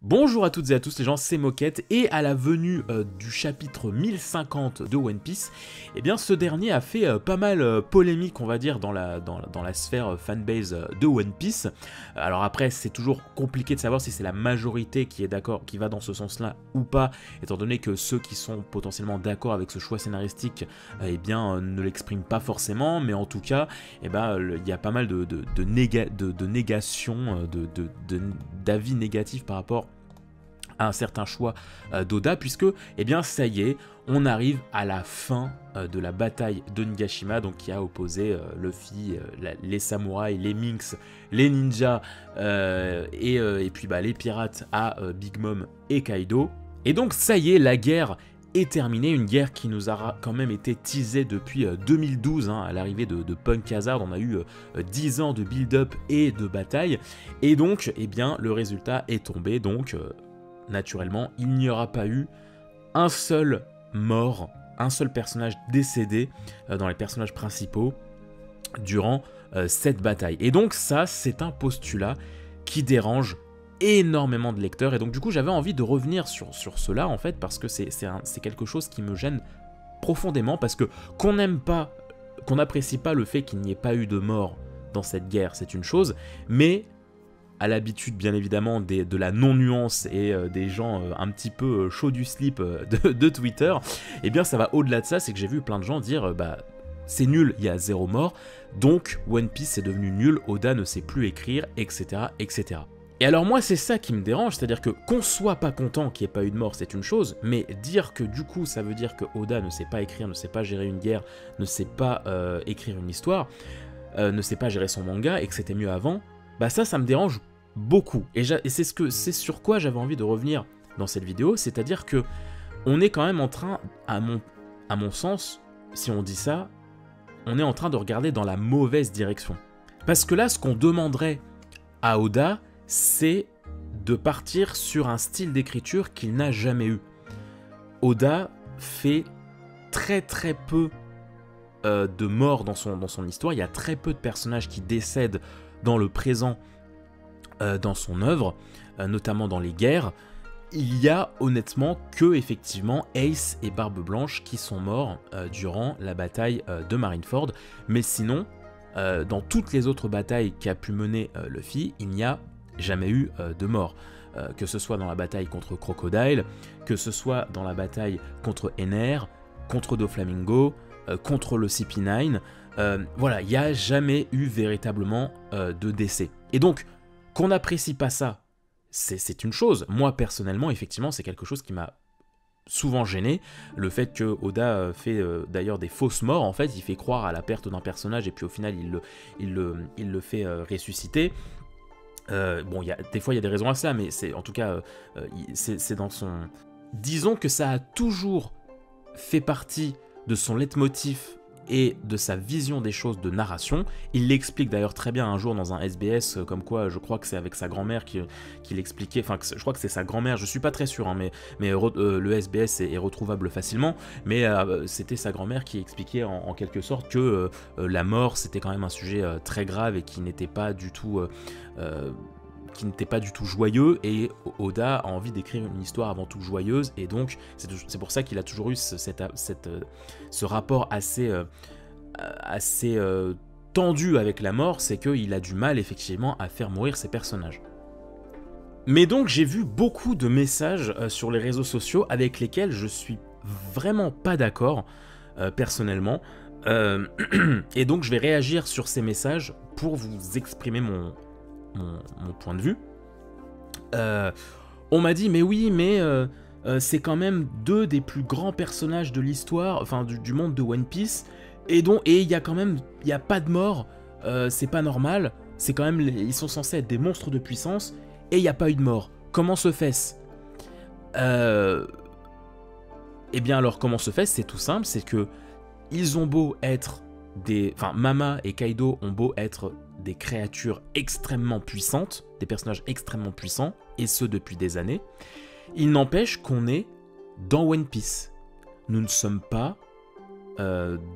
Bonjour à toutes et à tous les gens, c'est Moquette, et à la venue du chapitre 1050 de One Piece, eh bien ce dernier a fait pas mal polémique, on va dire, dans la sphère fanbase de One Piece. Alors après, c'est toujours compliqué de savoir si c'est la majorité qui est d'accord, qui va dans ce sens-là ou pas, étant donné que ceux qui sont potentiellement d'accord avec ce choix scénaristique, eh bien ne l'expriment pas forcément, mais en tout cas, eh ben, il y a pas mal de négations, d'avis négatifs par rapport à un certain choix d'Oda, puisque, eh bien, ça y est, on arrive à la fin de la bataille de Nigashima, donc qui a opposé Luffy, les samouraïs, les minks, les ninjas, et puis les pirates à Big Mom et Kaido. Et donc, ça y est, la guerre est terminée, une guerre qui nous a quand même été teasée depuis 2012, à l'arrivée de Punk Hazard. On a eu 10 ans de build-up et de bataille, et donc, eh bien, le résultat est tombé, donc... naturellement, il n'y aura pas eu un seul mort, un seul personnage décédé dans les personnages principaux durant cette bataille. Et donc ça, c'est un postulat qui dérange énormément de lecteurs. Et donc du coup, j'avais envie de revenir sur cela, en fait, parce que c'est quelque chose qui me gêne profondément, parce que qu'on n'aime pas, qu'on n'apprécie pas le fait qu'il n'y ait pas eu de mort dans cette guerre, c'est une chose, mais... à l'habitude bien évidemment de la non-nuance et des gens un petit peu chauds du slip de Twitter, eh bien ça va au-delà de ça, c'est que j'ai vu plein de gens dire c'est nul, il y a 0 mort, donc One Piece est devenu nul, Oda ne sait plus écrire, etc. etc. Et alors moi c'est ça qui me dérange, c'est-à-dire que qu'on soit pas content qu'il n'y ait pas eu de mort, c'est une chose, mais dire que du coup ça veut dire que Oda ne sait pas écrire, ne sait pas gérer une guerre, ne sait pas écrire une histoire, ne sait pas gérer son manga et que c'était mieux avant, ça me dérange beaucoup. Et c'est sur quoi j'avais envie de revenir dans cette vidéo, c'est-à-dire que on est quand même en train, à mon sens, si on dit ça, on est en train de regarder dans la mauvaise direction. Parce que là, ce qu'on demanderait à Oda, c'est de partir sur un style d'écriture qu'il n'a jamais eu. Oda fait très très peu de morts dans son histoire, il y a très peu de personnages qui décèdent dans le présent dans son œuvre, notamment dans les guerres. Il y a honnêtement que effectivement Ace et Barbe Blanche qui sont morts durant la bataille de Marineford, mais sinon dans toutes les autres batailles qu'a pu mener Luffy, il n'y a jamais eu de mort, que ce soit dans la bataille contre Crocodile, que ce soit dans la bataille contre Ener, contre Doflamingo, contre le CP9, voilà, il n'y a jamais eu véritablement de décès. Et donc qu'on n'apprécie pas ça, c'est une chose. Moi, personnellement, effectivement, c'est quelque chose qui m'a souvent gêné. Le fait que Oda fait d'ailleurs des fausses morts, en fait, il fait croire à la perte d'un personnage et puis au final, il le fait ressusciter. Bon, des fois, il y a des raisons à ça, mais en tout cas, c'est dans son... Disons que ça a toujours fait partie de son leitmotiv et de sa vision des choses de narration. Il l'explique d'ailleurs très bien un jour dans un SBS, comme quoi je crois que c'est avec sa grand-mère qu'il expliquait, enfin je crois que c'est sa grand-mère, je suis pas très sûr, mais le SBS est retrouvable facilement, mais c'était sa grand-mère qui expliquait en quelque sorte que la mort c'était quand même un sujet très grave et qui n'était pas du tout... joyeux, et Oda a envie d'écrire une histoire avant tout joyeuse, et donc c'est pour ça qu'il a toujours eu ce rapport assez tendu avec la mort, c'est qu'il a du mal effectivement à faire mourir ses personnages. Mais donc j'ai vu beaucoup de messages sur les réseaux sociaux avec lesquels je suis vraiment pas d'accord personnellement, et donc je vais réagir sur ces messages pour vous exprimer mon point de vue. On m'a dit mais oui, mais c'est quand même 2 des plus grands personnages de l'histoire, enfin du monde de One Piece, et il y a quand même, il y a pas de mort, c'est pas normal, c'est quand même, ils sont censés être des monstres de puissance et il n'y a pas eu de mort. Comment se fait-ce? Eh bien alors comment se fait-ce? C'est tout simple, c'est que ils ont beau être Mama et Kaido ont beau être des créatures extrêmement puissantes, des personnages extrêmement puissants, et ce depuis des années, il n'empêche qu'on est dans One Piece. Nous ne sommes pas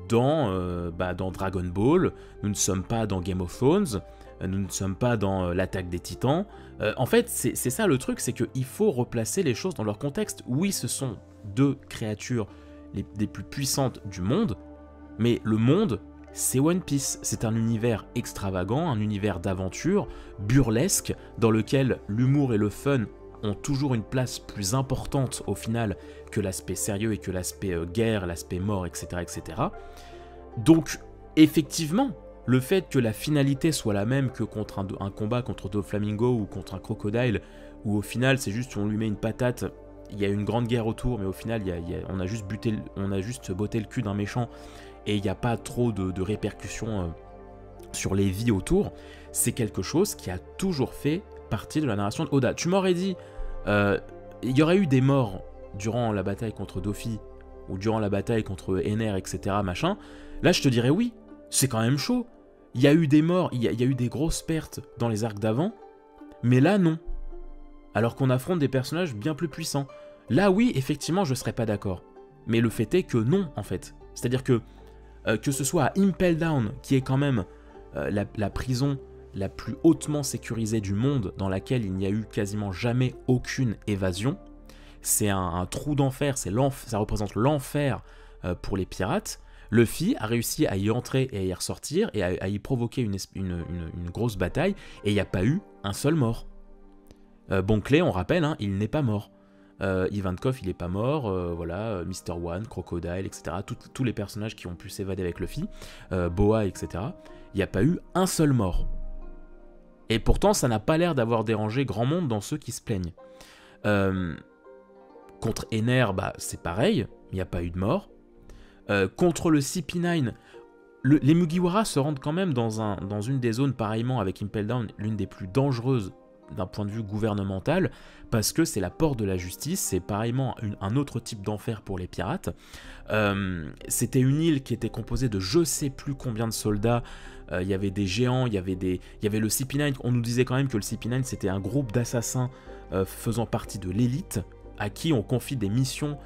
dans Dragon Ball, nous ne sommes pas dans Game of Thrones, nous ne sommes pas dans l'attaque des titans. En fait, c'est ça le truc, c'est qu'il faut replacer les choses dans leur contexte. Oui, ce sont deux créatures des plus puissantes du monde, mais le monde, c'est One Piece. C'est un univers extravagant, un univers d'aventure, burlesque, dans lequel l'humour et le fun ont toujours une place plus importante au final que l'aspect sérieux et que l'aspect guerre, l'aspect mort, etc., etc. Donc, effectivement, le fait que la finalité soit la même que contre un combat contre Doflamingo ou contre un crocodile, où au final c'est juste on lui met une patate, il y a une grande guerre autour, mais au final on a juste botté le cul d'un méchant et il n'y a pas trop de répercussions sur les vies autour, c'est quelque chose qui a toujours fait partie de la narration de Oda. Tu m'aurais dit, il y aurait eu des morts durant la bataille contre Doffy, ou durant la bataille contre Ener, etc., machin, là je te dirais oui, c'est quand même chaud. Il y a eu des morts, il y a eu des grosses pertes dans les arcs d'avant, mais là non. Alors qu'on affronte des personnages bien plus puissants. Là oui, effectivement, je serais pas d'accord. Mais le fait est que non, en fait. C'est-à-dire que ce soit à Impel Down, qui est quand même la prison la plus hautement sécurisée du monde, dans laquelle il n'y a eu quasiment jamais aucune évasion, c'est un trou d'enfer, ça représente l'enfer pour les pirates. Luffy a réussi à y entrer et à y ressortir et à y provoquer une grosse bataille et il n'y a pas eu un seul mort. Bon Clay, on rappelle, hein, il n'est pas mort. Ivankov, il n'est pas mort, voilà, Mr. One, Crocodile, etc. Tous les personnages qui ont pu s'évader avec Luffy, Boa, etc. Il n'y a pas eu un seul mort. Et pourtant, ça n'a pas l'air d'avoir dérangé grand monde dans ceux qui se plaignent. Contre Ener, bah, c'est pareil, il n'y a pas eu de mort. Contre le CP9, les Mugiwara se rendent quand même dans une des zones, pareillement avec Impel Down, l'une des plus dangereuses d'un point de vue gouvernemental, parce que c'est la porte de la justice, c'est pareillement un autre type d'enfer pour les pirates. C'était une île qui était composée de je sais plus combien de soldats, il y avait des géants, il y avait le CP9, on nous disait quand même que le CP9 c'était un groupe d'assassins faisant partie de l'élite, à qui on confie des missions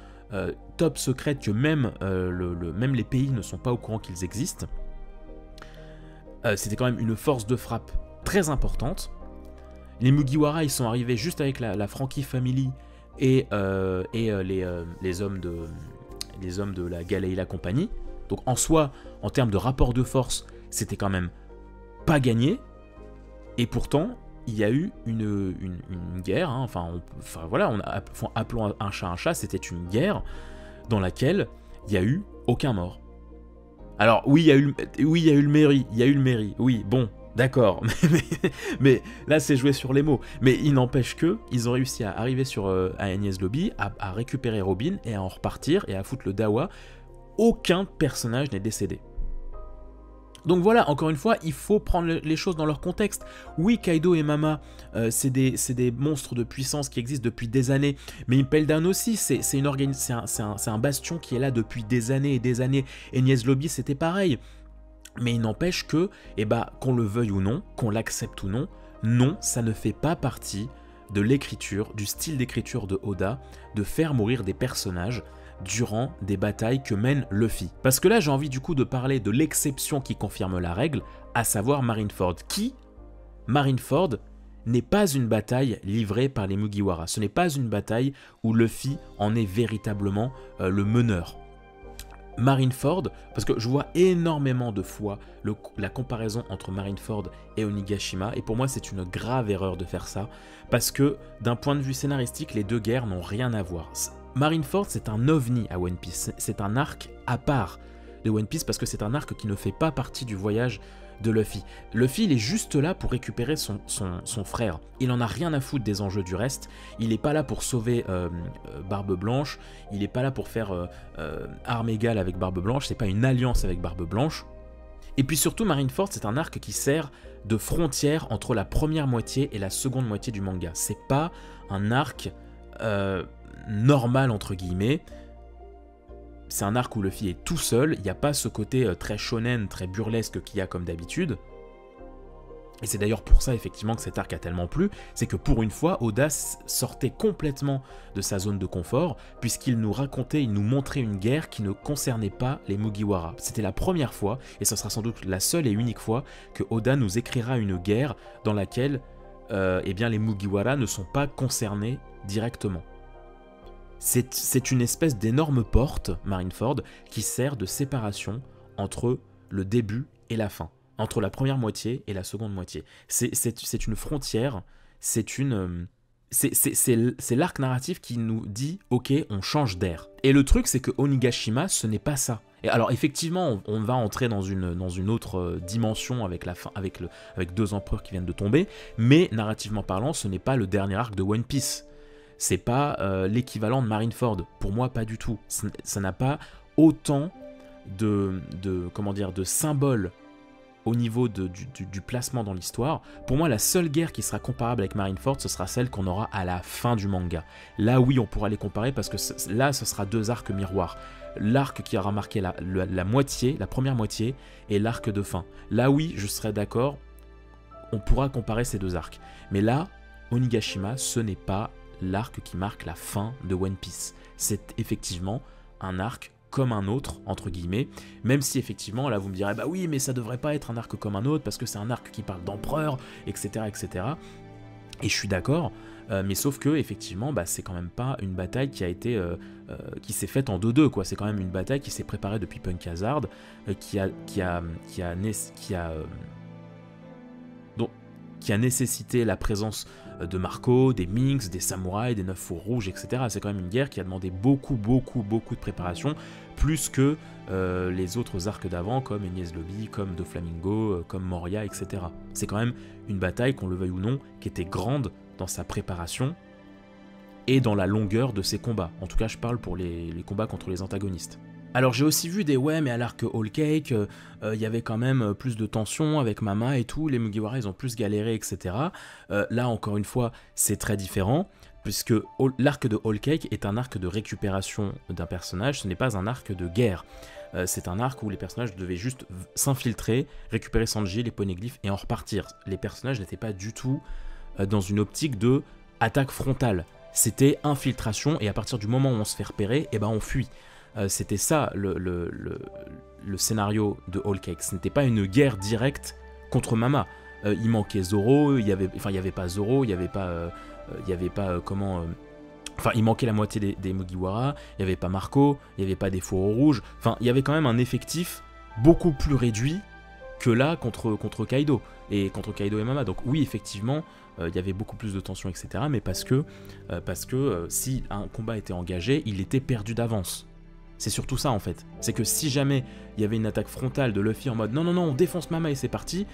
top secrètes que même les pays ne sont pas au courant qu'ils existent. C'était quand même une force de frappe très importante. Les Mugiwara, ils sont arrivés juste avec la Frankie Family et les hommes de la Galeila Company. Donc en soi, en termes de rapport de force, c'était quand même pas gagné. Et pourtant, il y a eu une guerre. Hein, voilà, appelons un chat, c'était une guerre dans laquelle il n'y a eu aucun mort. Alors oui, il y a eu le mairie, oui, bon. D'accord, mais là c'est joué sur les mots. Mais il n'empêche que ils ont réussi à arriver à Enies Lobby, à récupérer Robin et à en repartir et à foutre le dawa. Aucun personnage n'est décédé. Donc voilà, encore une fois, il faut prendre les choses dans leur contexte. Oui, Kaido et Mama, c'est des monstres de puissance qui existent depuis des années, mais Impel Down aussi, c'est un bastion qui est là depuis des années et des années. Enies Lobby, c'était pareil. Mais il n'empêche que, qu'on le veuille ou non, qu'on l'accepte ou non, non, ça ne fait pas partie de l'écriture, du style d'écriture de Oda, de faire mourir des personnages durant des batailles que mène Luffy. Parce que là, j'ai envie du coup de parler de l'exception qui confirme la règle, à savoir Marineford. Marineford n'est pas une bataille livrée par les Mugiwara. Ce n'est pas une bataille où Luffy en est véritablement le meneur. Marineford, parce que je vois énormément de fois la comparaison entre Marineford et Onigashima, et pour moi c'est une grave erreur de faire ça, parce que d'un point de vue scénaristique, les deux guerres n'ont rien à voir. Marineford, c'est un ovni à One Piece, c'est un arc à part de One Piece, parce que c'est un arc qui ne fait pas partie du voyage de Luffy. Luffy, il est juste là pour récupérer son frère. Il en a rien à foutre des enjeux du reste. Il n'est pas là pour sauver Barbe Blanche. Il n'est pas là pour faire arme égale avec Barbe Blanche. C'est pas une alliance avec Barbe Blanche. Et puis surtout, Marineford, c'est un arc qui sert de frontière entre la première moitié et la seconde moitié du manga. C'est pas un arc normal, entre guillemets. C'est un arc où Luffy est tout seul, il n'y a pas ce côté très shonen, très burlesque qu'il y a comme d'habitude. Et c'est d'ailleurs pour ça effectivement que cet arc a tellement plu, c'est que pour une fois, Oda sortait complètement de sa zone de confort, puisqu'il nous racontait, il nous montrait une guerre qui ne concernait pas les Mugiwara. C'était la première fois, et ce sera sans doute la seule et unique fois, que Oda nous écrira une guerre dans laquelle eh bien, les Mugiwara ne sont pas concernés directement. C'est une espèce d'énorme porte, Marineford, qui sert de séparation entre le début et la fin, entre la première moitié et la seconde moitié. C'est une frontière, c'est l'arc narratif qui nous dit « Ok, on change d'air ». Et le truc, c'est que Onigashima, ce n'est pas ça. Et alors effectivement, on va entrer dans une autre dimension avec la fin, avec 2 empereurs qui viennent de tomber, mais narrativement parlant, ce n'est pas le dernier arc de One Piece. C'est pas l'équivalent de Marineford. Pour moi, pas du tout. Ça n'a pas autant de symboles au niveau du placement dans l'histoire. Pour moi, la seule guerre qui sera comparable avec Marineford, ce sera celle qu'on aura à la fin du manga. Là, oui, on pourra les comparer parce que là, ce sera 2 arcs miroirs. L'arc qui aura marqué la première moitié, et l'arc de fin. Là, oui, je serais d'accord, on pourra comparer ces 2 arcs. Mais là, Onigashima, ce n'est pas l'arc qui marque la fin de One Piece. C'est effectivement un arc comme un autre, entre guillemets, même si effectivement, là vous me direz, bah oui, mais ça devrait pas être un arc comme un autre, parce que c'est un arc qui parle d'empereur, etc., etc. Et je suis d'accord, mais sauf que, effectivement, bah, c'est quand même pas une bataille qui a été, qui s'est faite en 2-2, quoi. C'est quand même une bataille qui s'est préparée depuis Punk Hazard, qui a nécessité la présence de Marco, des Minks, des samouraïs, des 9 fours rouges, etc. C'est quand même une guerre qui a demandé beaucoup de préparation, plus que les autres arcs d'avant, comme Enies Lobby, comme Doflamingo, comme Moria, etc. C'est quand même une bataille, qu'on le veuille ou non, qui était grande dans sa préparation et dans la longueur de ses combats. En tout cas, je parle pour les combats contre les antagonistes. Alors j'ai aussi vu des ouais, mais à l'arc Whole Cake, il y avait quand même plus de tension avec Mama et tout, les Mugiwara ils ont plus galéré, etc. Là encore une fois, c'est très différent, puisque l'arc de Whole Cake est un arc de récupération d'un personnage, ce n'est pas un arc de guerre. C'est un arc où les personnages devaient juste s'infiltrer, récupérer Sanji, les poneglyphes et en repartir. Les personnages n'étaient pas du tout dans une optique de attaque frontale. C'était infiltration, et à partir du moment où on se fait repérer, eh ben on fuit. C'était ça le scénario de Whole Cake. Ce n'était pas une guerre directe contre Mama. Il manquait Zoro, il y avait pas Zoro, il manquait la moitié des Mugiwara, il n'y avait pas Marco, il n'y avait pas des fourreaux rouges. Enfin, il y avait quand même un effectif beaucoup plus réduit que là contre Kaido et Mama. Donc oui, effectivement, il y avait beaucoup plus de tension, etc. Mais parce que si un combat était engagé, il était perdu d'avance. C'est surtout ça en fait. C'est que si jamais il y avait une attaque frontale de Luffy en mode non, on défonce Mama et c'est parti,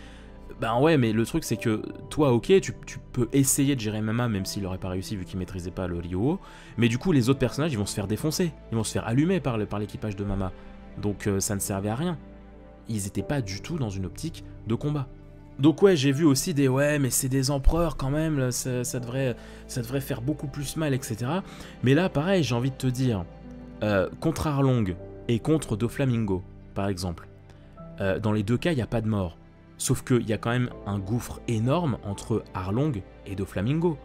ben ouais, mais le truc c'est que toi, ok, tu peux essayer de gérer Mama même s'il n'aurait pas réussi vu qu'il maîtrisait pas le Ryuo, mais du coup les autres personnages ils vont se faire défoncer, ils vont se faire allumer par l'équipage de Mama. Donc ça ne servait à rien. Ils étaient pas du tout dans une optique de combat. Donc ouais, j'ai vu aussi des ouais, mais c'est des empereurs quand même, là, ça devrait faire beaucoup plus mal, etc. Mais là, pareil, j'ai envie de te dire. Contre Arlong et contre Doflamingo, par exemple, dans les 2 cas, il n'y a pas de mort. Sauf qu'il y a quand même un gouffre énorme entre Arlong et Doflamingo.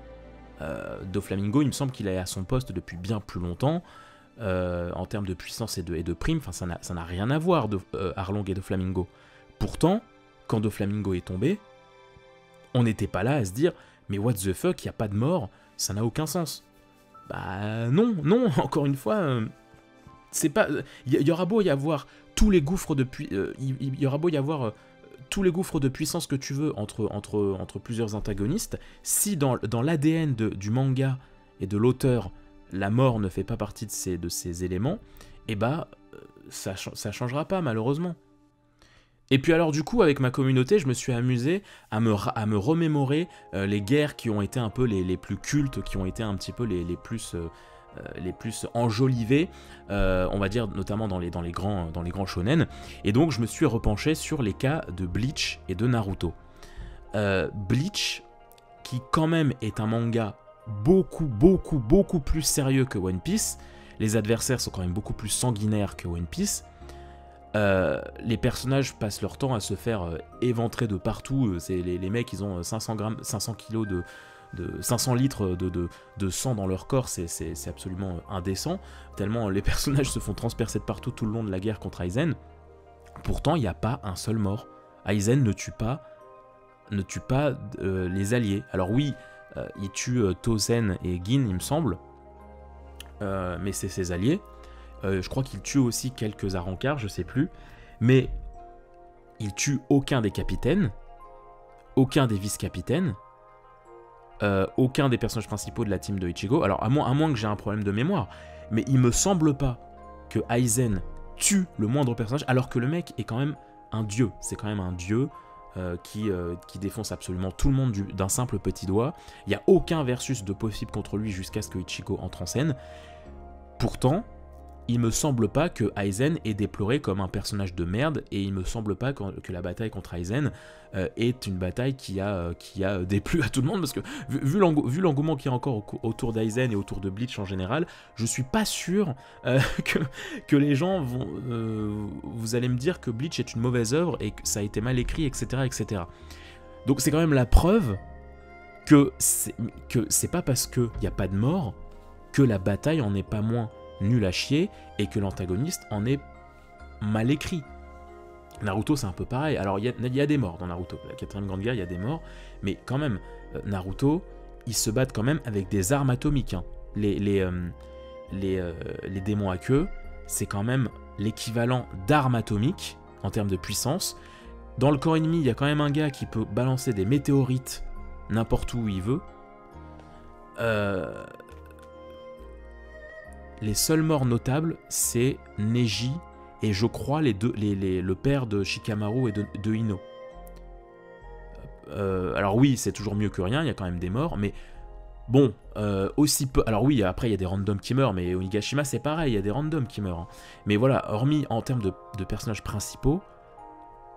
Doflamingo, il me semble qu'il est à son poste depuis bien plus longtemps, en termes de puissance et de prime. Enfin, ça n'a rien à voir, Arlong et Doflamingo. Pourtant, quand Doflamingo est tombé, on n'était pas là à se dire « Mais what the fuck, il n'y a pas de mort, ça n'a aucun sens ». Bah non, encore une fois... c'est pas, il y aura beau y avoir tous les gouffres de tous les gouffres de puissance que tu veux entre plusieurs antagonistes, si dans l'ADN du manga et de l'auteur, la mort ne fait pas partie de ces éléments, et bah ça changera pas malheureusement. Et puis alors du coup avec ma communauté je me suis amusé à me remémorer les guerres qui ont été un peu les plus cultes, qui ont été un petit peu les plus enjolivés, on va dire notamment dans les grands shonen, et donc je me suis repenché sur les cas de Bleach et de Naruto. Bleach, qui quand même est un manga beaucoup plus sérieux que One Piece, les adversaires sont quand même beaucoup plus sanguinaires que One Piece, Les personnages passent leur temps à se faire éventrer de partout. Les mecs, ils ont 500 kilos 500 litres de sang dans leur corps, c'est absolument indécent, tellement les personnages se font transpercer de partout tout le long de la guerre contre Aizen. Pourtant, il n'y a pas un seul mort. Aizen ne tue pas les alliés. Alors oui, il tue Tozen et Gin, il me semble, mais c'est ses alliés. Je crois qu'il tue aussi quelques Arrancars, je sais plus, mais il tue aucun des capitaines, aucun des vice-capitaines, aucun des personnages principaux de la team de Ichigo. Alors à moins que j'ai un problème de mémoire, mais il me semble pas que Aizen tue le moindre personnage, alors que le mec est quand même un dieu. C'est quand même un dieu qui défonce absolument tout le monde d'un simple petit doigt. Il n'y a aucun versus de possible contre lui jusqu'à ce que Ichigo entre en scène. Pourtant, il me semble pas que Aizen est déploré comme un personnage de merde, et il me semble pas que la bataille contre Aizen est une bataille qui a déplu à tout le monde, parce que vu l'engouement qu'il y a encore autour d'Aizen et autour de Bleach en général, je suis pas sûr que les gens vont... vous allez me dire que Bleach est une mauvaise œuvre et que ça a été mal écrit, etc. etc. Donc c'est quand même la preuve que c'est pas parce qu'il n'y a pas de mort que la bataille en est pas moins nul à chier et que l'antagoniste en est mal écrit. Naruto, c'est un peu pareil. Alors, il y a des morts dans Naruto. La 4ème grande guerre, il y a des morts. Mais quand même, Naruto, ils se battent quand même avec des armes atomiques. Hein. Les démons à queue, c'est quand même l'équivalent d'armes atomiques en termes de puissance. Dans le corps ennemi, il y a quand même un gars qui peut balancer des météorites n'importe où il veut. Les seuls morts notables, c'est Neji et je crois le père de Shikamaru et de Ino. Alors oui, c'est toujours mieux que rien, il y a quand même des morts, mais bon, aussi peu... Alors oui, après il y a des randoms qui meurent, mais Onigashima c'est pareil, il y a des randoms qui meurent. Hein. Mais voilà, hormis en termes de personnages principaux,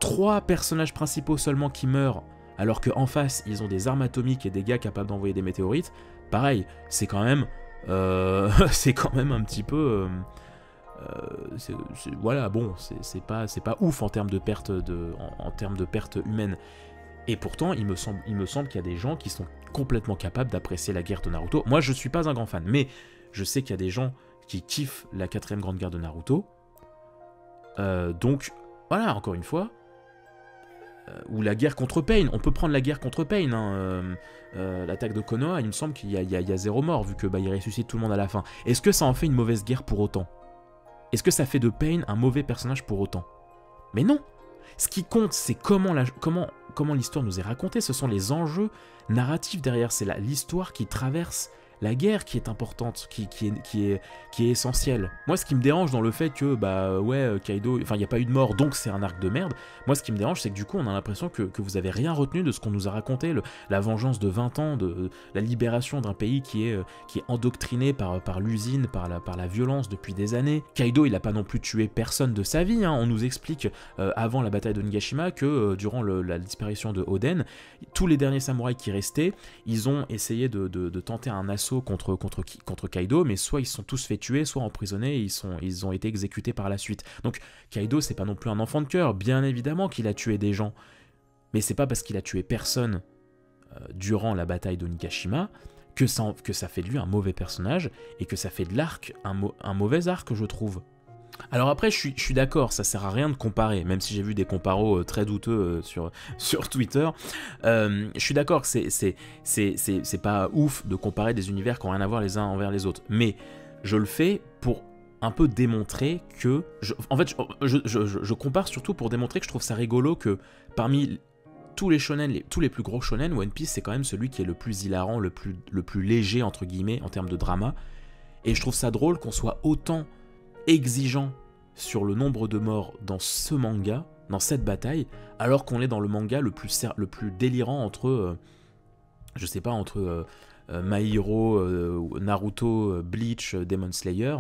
3 personnages principaux seulement qui meurent, alors qu'en face, ils ont des armes atomiques et des gars capables d'envoyer des météorites, pareil, c'est quand même... c'est quand même un petit peu voilà, bon, c'est pas ouf en termes de perte humaine. Et pourtant il me semble qu'il y a des gens qui sont complètement capables d'apprécier la guerre de Naruto. Moi je suis pas un grand fan, mais je sais qu'il y a des gens qui kiffent la 4ème grande guerre de Naruto, donc voilà, encore une fois, ou la guerre contre Pain, on peut prendre la guerre contre Pain, hein, l'attaque de Konoha, il me semble qu'il y a 0 mort, vu que il ressuscite tout le monde à la fin. Est-ce que ça en fait une mauvaise guerre pour autant? Est-ce que ça fait de Pain un mauvais personnage pour autant? Mais non. Ce qui compte, c'est comment l'histoire nous est racontée, ce sont les enjeux narratifs derrière, c'est l'histoire qui traverse la guerre qui est importante, qui est essentielle. Moi, ce qui me dérange dans le fait que, Kaido, enfin, il n'y a pas eu de mort, donc c'est un arc de merde, moi, ce qui me dérange, c'est que du coup, on a l'impression que vous avez rien retenu de ce qu'on nous a raconté, la vengeance de 20 ans, de la libération d'un pays qui est endoctriné par l'usine, par la violence depuis des années. Kaido, il n'a pas non plus tué personne de sa vie, hein. On nous explique, avant la bataille de Nigashima, que durant la disparition de Oden, tous les derniers samouraïs qui restaient, ils ont essayé de tenter un assaut contre Kaido, mais soit ils se sont tous fait tuer, soit emprisonnés, et ils ont été exécutés par la suite. Donc Kaido, c'est pas non plus un enfant de cœur, bien évidemment qu'il a tué des gens, mais c'est pas parce qu'il a tué personne durant la bataille d'Onigashima que ça fait de lui un mauvais personnage, et que ça fait de l'arc un mauvais arc, je trouve. Alors après, je suis d'accord, ça sert à rien de comparer, même si j'ai vu des comparos très douteux sur Twitter. Je suis d'accord que c'est pas ouf de comparer des univers qui n'ont rien à voir les uns envers les autres, mais je le fais pour un peu démontrer que... je compare surtout pour démontrer que je trouve ça rigolo que parmi tous les shonen, tous les plus gros shonen, One Piece c'est quand même celui qui est le plus hilarant, le plus léger entre guillemets en termes de drama, et je trouve ça drôle qu'on soit autant exigeant sur le nombre de morts dans ce manga, dans cette bataille, alors qu'on est dans le manga le plus délirant entre My Hero, Naruto, Bleach, Demon Slayer.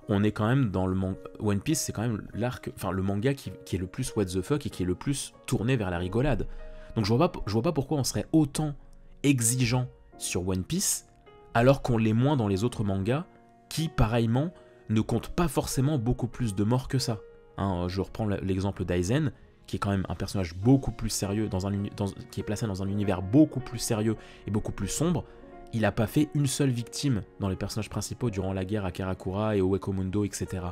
On est quand même dans le One Piece, c'est quand même le manga qui est le plus what the fuck et qui est le plus tourné vers la rigolade. Donc je vois pas pourquoi on serait autant exigeant sur One Piece alors qu'on l'est moins dans les autres mangas qui, pareillement, ne compte pas forcément beaucoup plus de morts que ça. hein. Je reprends l'exemple d'Aizen, qui est quand même un personnage beaucoup plus sérieux, qui est placé dans un univers beaucoup plus sérieux et beaucoup plus sombre. Il n'a pas fait une seule victime dans les personnages principaux durant la guerre à Karakura et au Uekomundo, etc.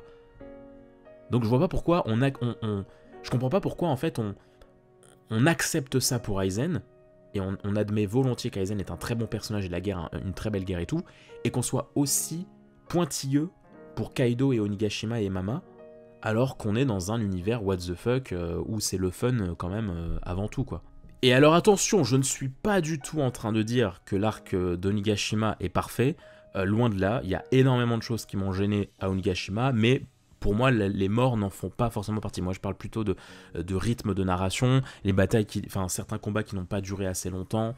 Donc je vois pas pourquoi je comprends pas pourquoi en fait on accepte ça pour Aizen, et on admet volontiers qu'Aizen est un très bon personnage et la guerre une très belle guerre et tout, et qu'on soit aussi pointilleux pour Kaido et Onigashima et Mama, alors qu'on est dans un univers what the fuck où c'est le fun quand même avant tout, quoi. Et alors attention, je ne suis pas du tout en train de dire que l'arc d'Onigashima est parfait, loin de là, il y a énormément de choses qui m'ont gêné à Onigashima, mais pour moi, les morts n'en font pas forcément partie. Moi, je parle plutôt de rythme de narration, les batailles, certains combats qui n'ont pas duré assez longtemps.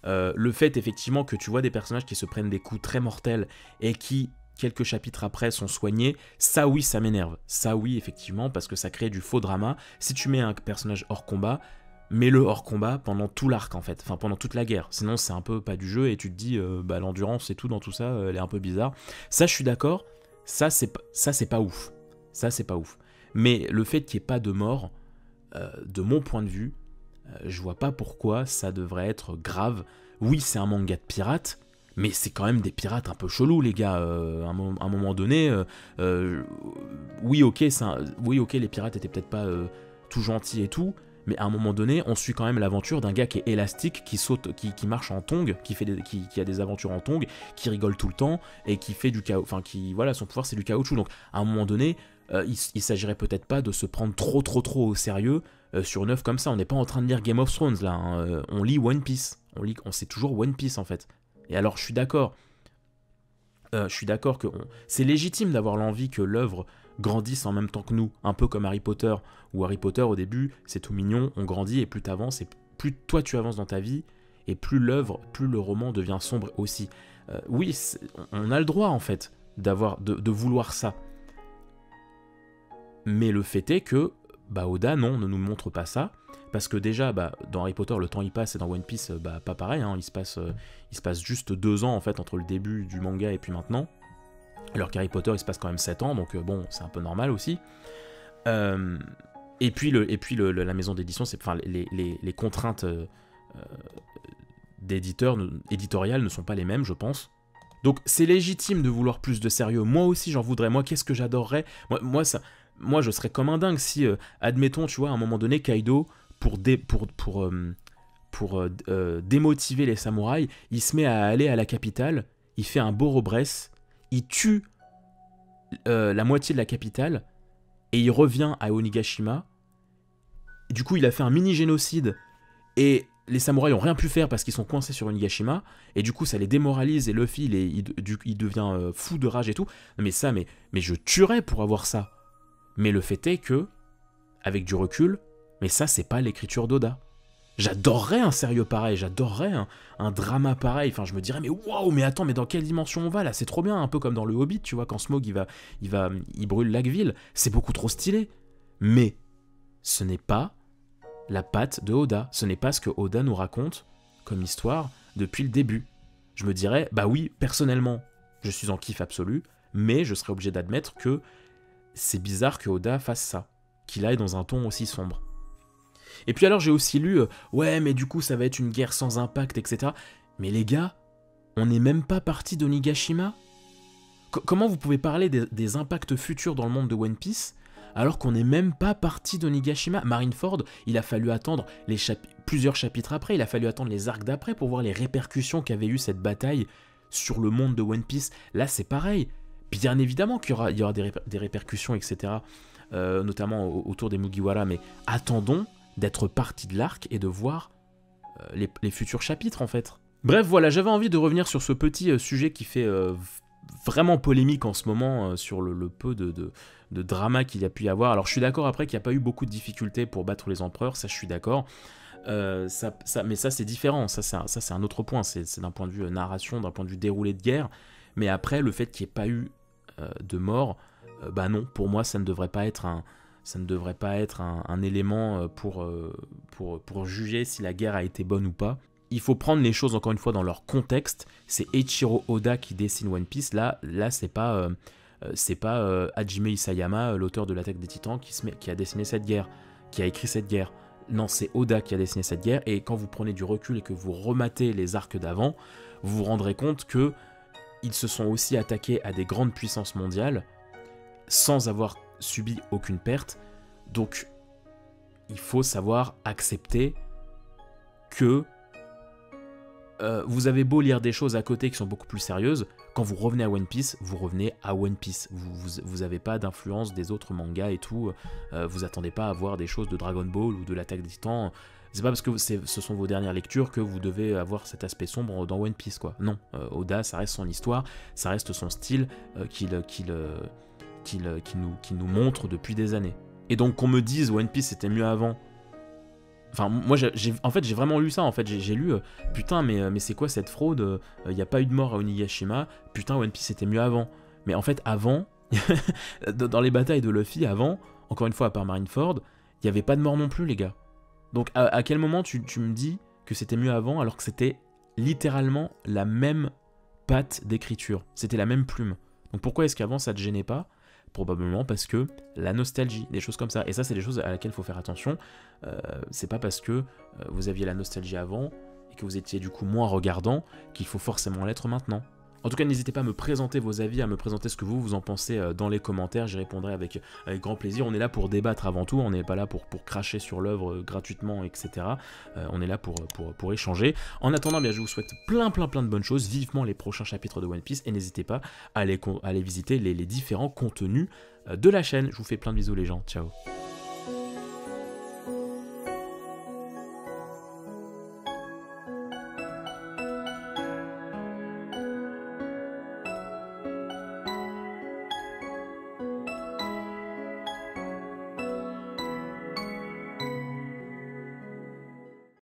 Le fait, effectivement, que tu vois des personnages qui se prennent des coups très mortels et qui, quelques chapitres après, sont soignés, ça oui, ça m'énerve. Ça oui, effectivement, parce que ça crée du faux drama. Si tu mets un personnage hors combat, mets-le hors combat pendant tout l'arc, en fait. Enfin, pendant toute la guerre. Sinon, c'est un peu pas du jeu et tu te dis, l'endurance et tout dans tout ça, elle est un peu bizarre. Ça, je suis d'accord. Ça, c'est pas ouf. Ça, c'est pas ouf. Mais le fait qu'il n'y ait pas de mort, de mon point de vue, je vois pas pourquoi ça devrait être grave. Oui, c'est un manga de pirates, mais c'est quand même des pirates un peu chelous, les gars. À un moment donné, oui, ok, les pirates étaient peut-être pas tout gentils et tout, mais à un moment donné, on suit quand même l'aventure d'un gars qui est élastique, qui saute, qui marche en tongs, qui a des aventures en tongs, qui rigole tout le temps, et qui fait du chaos. Enfin, voilà, son pouvoir, c'est du caoutchouc. Donc, à un moment donné, il s'agirait peut-être pas de se prendre trop au sérieux sur une œuvre comme ça. On n'est pas en train de lire Game of Thrones, là. Hein. On lit One Piece. On sait toujours One Piece, en fait. Et alors, je suis d'accord. Que c'est légitime d'avoir l'envie que l'œuvre grandissent en même temps que nous, un peu comme Harry Potter, où Harry Potter au début c'est tout mignon, on grandit et plus t'avances et plus toi tu avances dans ta vie et plus l'œuvre, plus le roman devient sombre aussi. Oui, on a le droit en fait de vouloir ça, mais le fait est que Oda non, ne nous montre pas ça, parce que déjà dans Harry Potter le temps il passe et dans One Piece pas pareil, hein, il se passe juste 2 ans en fait entre le début du manga et puis maintenant. Alors qu'Harry Potter, il se passe quand même 7 ans, donc bon, c'est un peu normal aussi. Et puis la maison d'édition, les contraintes éditoriales ne sont pas les mêmes, je pense. Donc c'est légitime de vouloir plus de sérieux. Moi aussi, j'en voudrais. Moi, qu'est-ce que j'adorerais ? Moi, je serais comme un dingue si, admettons, tu vois, à un moment donné, Kaido, pour démotiver les samouraïs, il se met à aller à la capitale, il fait un Borobresse, il tue la moitié de la capitale et il revient à Onigashima. Et du coup, il a fait un mini-génocide et les samouraïs ont rien pu faire parce qu'ils sont coincés sur Onigashima et du coup, ça les démoralise et Luffy, il devient fou de rage et tout. Mais je tuerais pour avoir ça. Mais le fait est que, avec du recul, mais ça, c'est pas l'écriture d'Oda. J'adorerais un sérieux pareil, j'adorerais un drama pareil. Enfin, je me dirais, mais waouh, mais attends, mais dans quelle dimension on va là ? C'est trop bien, un peu comme dans le Hobbit, tu vois, quand Smaug il brûle Lagueville. C'est beaucoup trop stylé. Mais ce n'est pas la patte de Oda. Ce n'est pas ce que Oda nous raconte comme histoire depuis le début. Je me dirais, oui, personnellement, je suis en kiff absolu, mais je serais obligé d'admettre que c'est bizarre que Oda fasse ça, qu'il aille dans un ton aussi sombre. Et puis alors j'ai aussi lu, ouais mais du coup ça va être une guerre sans impact, etc. Mais les gars, on n'est même pas parti d'Onigashima ? Comment vous pouvez parler des impacts futurs dans le monde de One Piece alors qu'on n'est même pas parti d'Onigashima ? Marineford, il a fallu attendre plusieurs chapitres après, il a fallu attendre les arcs d'après pour voir les répercussions qu'avait eu cette bataille sur le monde de One Piece. Là c'est pareil, bien évidemment qu'il y aura des répercussions, etc. Notamment autour des Mugiwara, mais attendons d'être parti de l'arc et de voir les futurs chapitres en fait. Bref, voilà, j'avais envie de revenir sur ce petit sujet qui fait vraiment polémique en ce moment sur le peu de drama qu'il y a pu y avoir. Alors je suis d'accord après qu'il n'y a pas eu beaucoup de difficultés pour battre les empereurs, ça je suis d'accord. Mais ça c'est différent, ça c'est un autre point, c'est d'un point de vue narration, d'un point de vue déroulé de guerre. Mais après, le fait qu'il n'y ait pas eu de mort, non, pour moi ça ne devrait pas être un élément pour juger si la guerre a été bonne ou pas. Il faut prendre les choses encore une fois dans leur contexte. C'est Eiichiro Oda qui dessine One Piece. Là c'est pas C'est pas Hajime Isayama, l'auteur de l'Attaque des Titans, qui a dessiné cette guerre, qui a écrit cette guerre. Non, c'est Oda qui a dessiné cette guerre, et quand vous prenez du recul et que vous rematez les arcs d'avant, vous vous rendrez compte que ils se sont aussi attaqués à des grandes puissances mondiales sans avoir subi aucune perte. Donc, il faut savoir accepter que vous avez beau lire des choses à côté qui sont beaucoup plus sérieuses, quand vous revenez à One Piece, vous revenez à One Piece. Vous avez pas d'influence des autres mangas et tout. Vous attendez pas à voir des choses de Dragon Ball ou de l'Attaque des Titans. C'est pas parce que ce sont vos dernières lectures que vous devez avoir cet aspect sombre dans One Piece, quoi. Non, Oda, ça reste son histoire, ça reste son style qu'il nous montre depuis des années. Et donc qu'on me dise One Piece c'était mieux avant. Enfin, moi, en fait, j'ai vraiment lu ça, en fait, j'ai lu, putain, mais c'est quoi cette fraude, y a pas eu de mort à Onigashima, putain, One Piece c'était mieux avant. Mais en fait, avant, dans les batailles de Luffy, avant, encore une fois, à part Marineford, il y avait pas de mort non plus, les gars. Donc, à quel moment tu me dis que c'était mieux avant, alors que c'était littéralement la même patte d'écriture, c'était la même plume. Donc pourquoi est-ce qu'avant ça te gênait pas ? Probablement parce que la nostalgie, des choses comme ça. Et ça, c'est des choses à laquelle il faut faire attention. C'est pas parce que vous aviez la nostalgie avant et que vous étiez du coup moins regardant qu'il faut forcément l'être maintenant. En tout cas, n'hésitez pas à me présenter vos avis, à me présenter ce que vous en pensez dans les commentaires. J'y répondrai avec grand plaisir. On est là pour débattre avant tout. On n'est pas là pour cracher sur l'œuvre gratuitement, etc. On est là pour échanger. En attendant, bien, je vous souhaite plein de bonnes choses. Vivement les prochains chapitres de One Piece. Et n'hésitez pas à aller visiter les différents contenus de la chaîne. Je vous fais plein de bisous les gens. Ciao.